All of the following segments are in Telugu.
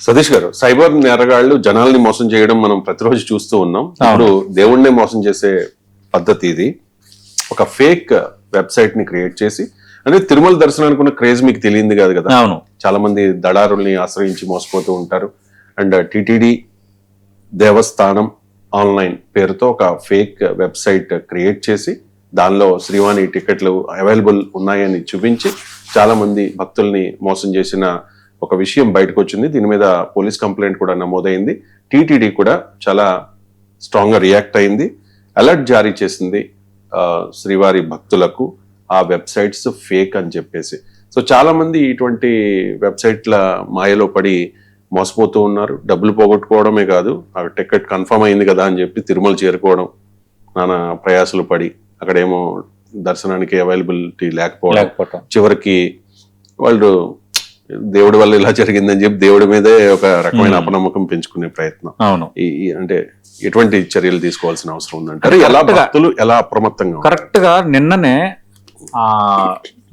సతీష్ గారు, సైబర్ నేరగాళ్లు జనాల్ని మోసం చేయడం మనం ప్రతిరోజు చూస్తూ ఉన్నాం. ఇప్పుడు దేవుణ్ణి మోసం చేసే పద్ధతి ఇది. ఒక ఫేక్ వెబ్సైట్ ని క్రియేట్ చేసి, అంటే తిరుమల దర్శనానికి ఉన్న క్రేజ్ మీకు తెలియంది కాదు కదా. అవును, చాలా మంది దళారుల్ని ఆశ్రయించి మోసపోతూ ఉంటారు. అండ్ టిటిడి దేవస్థానం ఆన్లైన్ పేరుతో ఒక ఫేక్ వెబ్సైట్ క్రియేట్ చేసి దానిలో శ్రీవాణి టికెట్లు అవైలబుల్ ఉన్నాయని చూపించి చాలా మంది భక్తుల్ని మోసం చేసిన ఒక విషయం బయటకు వచ్చింది. దీని మీద పోలీస్ కంప్లైంట్ కూడా నమోదైంది. టిటిడి కూడా చాలా స్ట్రాంగ్ గా రియాక్ట్ అయింది, అలర్ట్ జారీ చేసింది శ్రీవారి భక్తులకు ఆ వెబ్సైట్స్ ఫేక్ అని చెప్పేసి. సో చాలా మంది ఇటువంటి వెబ్సైట్ల మాయలో పడి మోసపోతూ ఉన్నారు. డబ్బులు పోగొట్టుకోవడమే కాదు, ఆ టికెట్ కన్ఫర్మ్ అయింది కదా అని చెప్పి తిరుమల చేరుకోవడం, నానా ప్రయాసాలు పడి అక్కడేమో దర్శనానికి అవైలబిలిటీ లేకపోవడం, చివరికి వాళ్ళు దేవుడి వల్ల ఇలా జరిగిందని చెప్పి దేవుడి మీదే ఒక రకమైన అపనమ్మకం పెంచుకునే ప్రయత్నం. అవును, అంటే ఎటువంటి చర్యలు తీసుకోవాల్సిన అవసరం ఉందంటే ఎలా భక్తులు ఎలా అప్రమత్తంగా? కరెక్ట్ గా నిన్ననే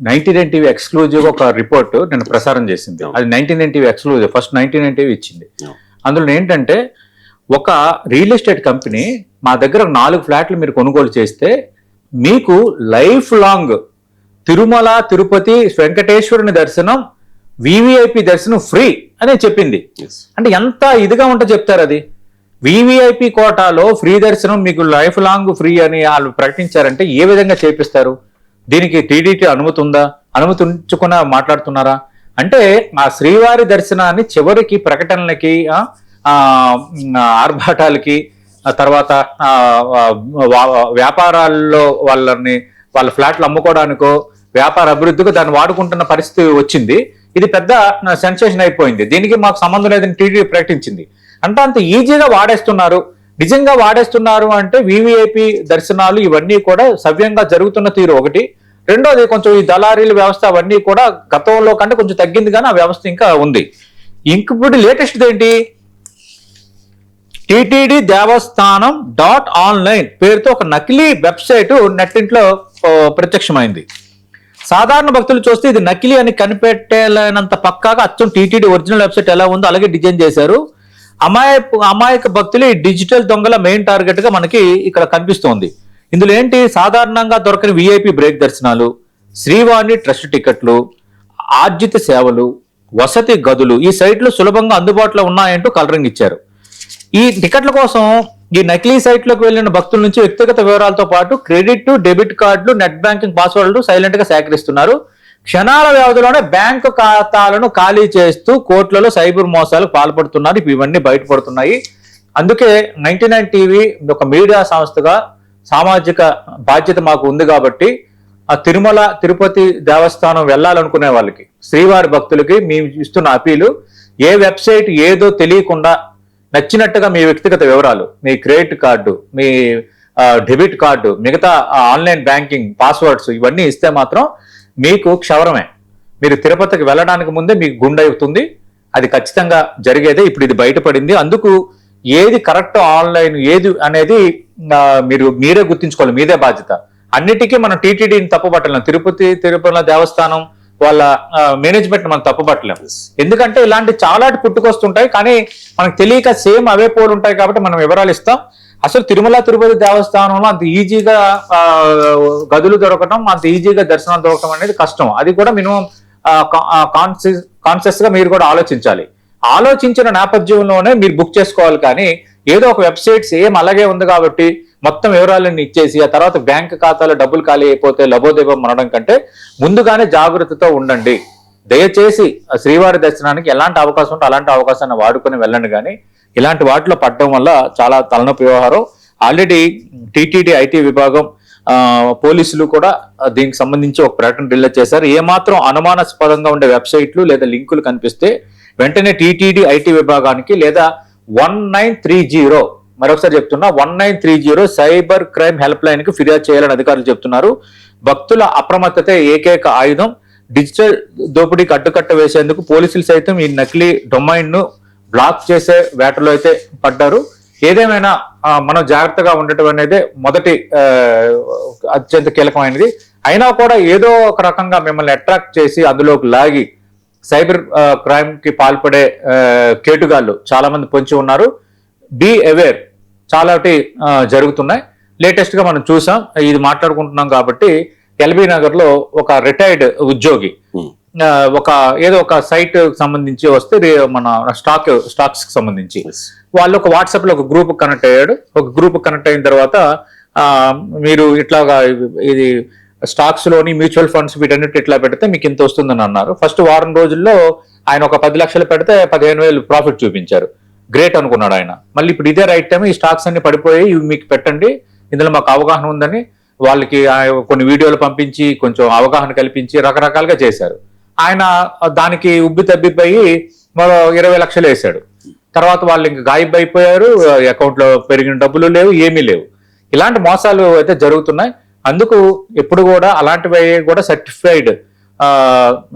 99 టీవీ ఎక్స్క్లూజివ్ ఒక రిపోర్ట్ నిన్న ప్రసారం చేసింది. అది 99 టీవీ ఎక్స్క్లూజివ్, ఫస్ట్ 99 టీవీ ఇచ్చింది. అందులో ఏంటంటే, ఒక రియల్ ఎస్టేట్ కంపెనీ మా దగ్గర 4 ఫ్లాట్లు మీరు కొనుగోలు చేస్తే మీకు లైఫ్ లాంగ్ తిరుమల తిరుపతి వెంకటేశ్వరుని దర్శనం వివిఐపి దర్శనం ఫ్రీ అనే చెప్పింది. అంటే ఎంత ఇదిగా ఉంటే చెప్తారు. అది వివిఐపి కోటాలో ఫ్రీ దర్శనం మీకు లైఫ్ లాంగ్ ఫ్రీ అని వాళ్ళు ప్రకటించారంటే ఏ విధంగా చేపిస్తారు? దీనికి టీడీటీ అనుమతి ఉందా? అనుమతి ఉంచుకున్నా మాట్లాడుతున్నారా? అంటే ఆ శ్రీవారి దర్శనాన్ని చివరికి ప్రకటనలకి, ఆర్భాటాలకి, తర్వాత వ్యాపారాల్లో వాళ్ళ ఫ్లాట్లు అమ్ముకోవడానికో వ్యాపార అభివృద్ధికి దాన్ని వాడుకుంటున్న పరిస్థితి వచ్చింది. ఇది పెద్ద సెన్సేషన్ అయిపోయింది. దీనికి మాకు సంబంధం లేదని టీడీపీ ప్రకటించింది. అంటే అంత ఈజీగా వాడేస్తున్నారు. నిజంగా వాడేస్తున్నారు అంటే వివిఐపి దర్శనాలు ఇవన్నీ కూడా సవ్యంగా జరుగుతున్న తీరు ఒకటి. రెండోది, కొంచెం ఈ దళారీల వ్యవస్థ అవన్నీ కూడా గతంలో కంటే కొంచెం తగ్గింది, కానీ ఆ వ్యవస్థ ఇంకా ఉంది. ఇంకప్పుడు లేటెస్ట్ ఏంటి, టిటిడి దేవస్థానం .ఆన్లైన్ పేరుతో ఒక నకిలీ వెబ్సైట్ నెట్టింట్లో ప్రత్యక్షమైంది. సాధారణ భక్తులు చూస్తే ఇది నకిలీ అని కనిపెట్టేలేనంత పక్కాగా అచ్చం టీటీడీ ఒరిజినల్ వెబ్సైట్ ఎలా ఉందో అలాగే డిజైన్ చేశారు. అమాయక భక్తులు ఈ డిజిటల్ దొంగల మెయిన్ టార్గెట్ గా మనకి ఇక్కడ కనిపిస్తోంది. ఇందులో ఏంటి, సాధారణంగా దొరకని విఐపి బ్రేక్ దర్శనాలు, శ్రీవాణి ట్రస్ట్ టికెట్లు, ఆర్జిత సేవలు, వసతి గదులు ఈ సైట్లు సులభంగా అందుబాటులో ఉన్నాయంటూ కలరింగ్ ఇచ్చారు. ఈ టికెట్ల కోసం ఈ నకిలీ సైట్లోకి వెళ్లిన భక్తుల నుంచి వ్యక్తిగత వివరాలతో పాటు క్రెడిట్, డెబిట్ కార్డులు, నెట్ బ్యాంకింగ్ పాస్వర్డ్లు సైలెంట్ గా సేకరిస్తున్నారు. క్షణాల వ్యవధిలోనే బ్యాంకు ఖాతాలను ఖాళీ చేస్తూ కోట్లలో సైబర్ మోసాలకు పాల్పడుతున్నారు. ఇవన్నీ బయటపడుతున్నాయి. అందుకే 99 టీవీ ఒక మీడియా సంస్థగా సామాజిక బాధ్యత మాకు ఉంది కాబట్టి ఆ తిరుమల తిరుపతి దేవస్థానం వెళ్ళాలనుకునే వాళ్ళకి, శ్రీవారి భక్తులకి మేము ఇస్తున్న అపీలు, ఏ వెబ్సైట్ ఏదో తెలియకుండా నచ్చినట్టుగా మీ వ్యక్తిగత వివరాలు, మీ క్రెడిట్ కార్డు, మీ డెబిట్ కార్డు, మిగతా ఆన్లైన్ బ్యాంకింగ్ పాస్వర్డ్స్ ఇవన్నీ ఇస్తే మాత్రం మీకు క్షవరమే. మీరు తిరుపతికి వెళ్ళడానికి ముందే మీకు గుండె అవుతుంది. అది ఖచ్చితంగా జరిగేదే. ఇప్పుడు ఇది బయటపడింది. అందుకు ఏది కరెక్ట్ ఆన్లైన్ ఏది అనేది మీరే గుర్తించుకోవాలి. మీదే బాధ్యత. అన్నిటికీ మనం టీటీడీని తప్పుపట్టలేం. తిరుపతి దేవస్థానం వాళ్ళ మేనేజ్మెంట్ మనం తప్పుపట్టలేం. ఎందుకంటే ఇలాంటి చాలా పుట్టుకొస్తుంటాయి, కానీ మనకు తెలియక సేమ్ అవే పోలు ఉంటాయి. కాబట్టి మనం వివరాలు ఇస్తాం. అసలు తిరుమల తిరుపతి దేవస్థానంలో అంత ఈజీగా గదులు దొరకటం, అంత ఈజీగా దర్శనాలు దొరకటం అనేది కష్టం. అది కూడా మినిమం కాన్షియస్ గా మీరు కూడా ఆలోచించాలి. ఆలోచించిన నేపథ్యంలోనే మీరు బుక్ చేసుకోవాలి. కానీ ఏదో ఒక వెబ్సైట్ సేమ్ అలాగే ఉంది కాబట్టి మొత్తం వివరాలన్నీ ఇచ్చేసి ఆ తర్వాత బ్యాంక్ ఖాతాలో డబ్బులు ఖాళీ అయిపోతే లబోదేబం అనడం కంటే ముందుగానే జాగ్రత్తతో ఉండండి. దయచేసి శ్రీవారి దర్శనానికి ఎలాంటి అవకాశం ఉంటే అలాంటి అవకాశాన్ని వాడుకొని వెళ్ళండి. కానీ ఇలాంటి వాటిలో పడడం వల్ల చాలా తలనొప్పి వ్యవహారం. ఆల్రెడీ టీటీడీ ఐటీ విభాగం, పోలీసులు కూడా దీనికి సంబంధించి ఒక ప్రకటన రిలీజ్ చేశారు. ఏమాత్రం అనుమానాస్పదంగా ఉండే వెబ్సైట్లు లేదా లింకులు కనిపిస్తే వెంటనే టీటీడీ ఐటీ విభాగానికి లేదా 1930, మరొకసారి చెప్తున్నా 1930 సైబర్ క్రైమ్ హెల్ప్ లైన్ కి ఫిర్యాదు చేయాలని అధికారులు చెప్తున్నారు. భక్తుల అప్రమత్తత ఏకైక ఆయుధం. డిజిటల్ దోపిడీకి అడ్డుకట్ట వేసేందుకు పోలీసులు సైతం ఈ నకిలీ డొమైన్ ను బ్లాక్ చేసే వేటలో అయితే పడ్డారు. ఏదేమైనా మనం జాగ్రత్తగా ఉండటం అనేది మొదటి అత్యంత కీలకమైనది. అయినా కూడా ఏదో ఒక రకంగా మిమ్మల్ని అట్రాక్ట్ చేసి అందులోకి లాగి సైబర్ క్రైమ్ కి పాల్పడే కేటుగాళ్ళు చాలా మంది పొంచి ఉన్నారు. బీ అవేర్, చాలా జరుగుతున్నాయి. లేటెస్ట్ గా మనం చూసాం, ఇది మాట్లాడుకుంటున్నాం కాబట్టి ఎల్బీ నగర్ లో ఒక రిటైర్డ్ ఉద్యోగి ఏదో ఒక సైట్ సంబంధించి వస్తే మన స్టాక్స్ కి సంబంధించి వాళ్ళు ఒక వాట్సాప్ లో ఒక గ్రూప్ కనెక్ట్ అయ్యాడు. ఒక గ్రూప్ కనెక్ట్ అయిన తర్వాత మీరు ఇట్లాగా ఇది స్టాక్స్ లోని మ్యూచువల్ ఫండ్స్ వీటన్నిటి ఇట్లా పెడితే మీకు ఇంత వస్తుందని అన్నారు. ఫస్ట్ వారం రోజుల్లో ఆయన ఒక 10 లక్షలు పెడితే 15,000 ప్రాఫిట్ చూపించారు. గ్రేట్ అనుకున్నాడు ఆయన. మళ్ళీ ఇప్పుడు ఇదే రైట్ టైం, ఈ స్టాక్స్ అన్ని పడిపోయి ఇవి మీకు పెట్టండి, ఇందులో మాకు అవగాహన ఉందని వాళ్ళకి కొన్ని వీడియోలు పంపించి కొంచెం అవగాహన కల్పించి రకరకాలుగా చేశారు. ఆయన దానికి ఉబ్బి తబ్బిపోయి మరో 20 లక్షలు వేశాడు. తర్వాత వాళ్ళు ఇంకా గాయబ్ అయిపోయారు. అకౌంట్ లో పెరిగిన డబ్బులు లేవు, ఏమీ లేవు. ఇలాంటి మోసాలు అయితే జరుగుతున్నాయి. అందుకు ఎప్పుడు కూడా అలాంటివి కూడా సర్టిఫైడ్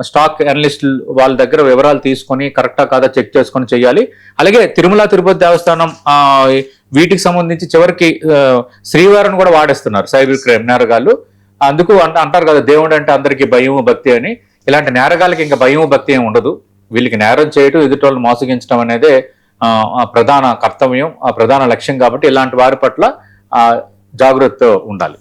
స్టాక్ అనలిస్ట్ వాళ్ళ దగ్గర వివరాలు తీసుకొని కరెక్టా కాదా చెక్ చేసుకొని చేయాలి. అలాగే తిరుమల తిరుపతి దేవస్థానం వీటికి సంబంధించి చివరికి శ్రీవారిని కూడా వాడేస్తున్నారు సైబర్ క్రైమ్ నేరగాళ్ళు. అందుకు అంటారు కదా, దేవుడు అంటే అందరికీ భయము భక్తి అని. ఇలాంటి నేరగాళ్ళకి ఇంకా భయము భక్తి ఏమి ఉండదు. వీళ్ళకి నేరం చేయటం, ఎదుటోళ్ళని మోసగించడం అనేదే ప్రధాన కర్తవ్యం, ప్రధాన లక్ష్యం. కాబట్టి ఇలాంటి వారి పట్ల జాగ్రత్త ఉండాలి.